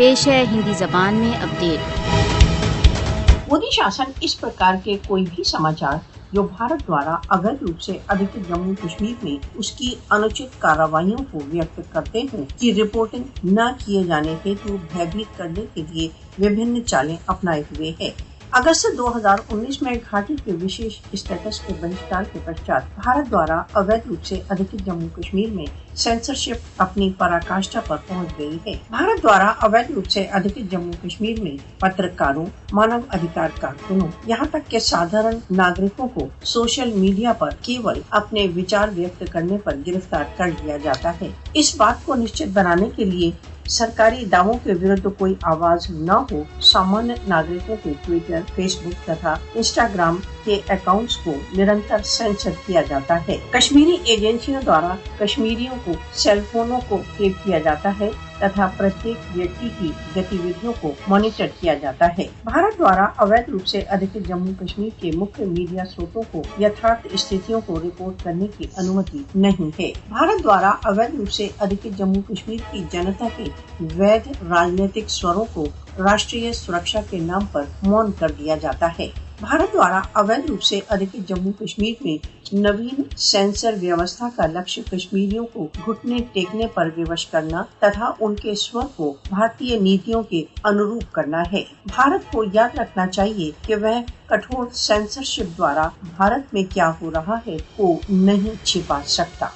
पेश है हिंदी जबान में अपडेट। मोदी शासन इस प्रकार के कोई भी समाचार जो भारत द्वारा अवैध रूप से अधिकृत जम्मू कश्मीर में उसकी अनुचित कार्रवाइयों को व्यक्त करते हैं कि रिपोर्टिंग न किए जाने हेतु भयभीत करने के लिए विभिन्न चालें अपनाए हुए है। अगस्त 2019 में घाटी के विशेष स्टेटस के बहिष्कार के पश्चात भारत द्वारा अवैध रूप से अधिकृत जम्मू कश्मीर में सेंसरशिप अपनी पराकाष्ठा पर पहुंच गई है। भारत द्वारा अवैध रूप से अधिकृत जम्मू कश्मीर में पत्रकारों, मानव अधिकार कारकुनों, यहाँ तक के साधारण नागरिकों को सोशल मीडिया पर केवल अपने विचार व्यक्त करने पर गिरफ्तार कर लिया जाता है। इस बात को निश्चित बनाने के लिए सरकारी दावों के विरुद्ध कोई आवाज न हो, सामान्य नागरिकों के ट्विटर, फेसबुक तथा इंस्टाग्राम के अकाउंट्स को निरंतर सेंसर किया जाता है। कश्मीरी एजेंसियों द्वारा कश्मीरियों को सेल फोनों को टेप किया जाता है तथा प्रत्येक व्यक्ति की गतिविधियों को मॉनिटर किया जाता है। भारत द्वारा अवैध रूप से अधिकृत जम्मू कश्मीर के मुख्य मीडिया स्रोतों को यथार्थ स्थितियों को रिपोर्ट करने की अनुमति नहीं है। भारत द्वारा अवैध रूप से अधिकृत जम्मू कश्मीर की जनता के वैध राजनीतिक स्वरों को राष्ट्रीय सुरक्षा के नाम पर मौन कर दिया जाता है। भारत द्वारा अवैध रूप से अधिकृत जम्मू कश्मीर में नवीन सेंसर व्यवस्था का लक्ष्य कश्मीरियों को घुटने टेकने पर विवश करना तथा उनके स्वर को भारतीय नीतियों के अनुरूप करना है। भारत को याद रखना चाहिए कि वह कठोर सेंसरशिप द्वारा भारत में क्या हो रहा है को नहीं छिपा सकता।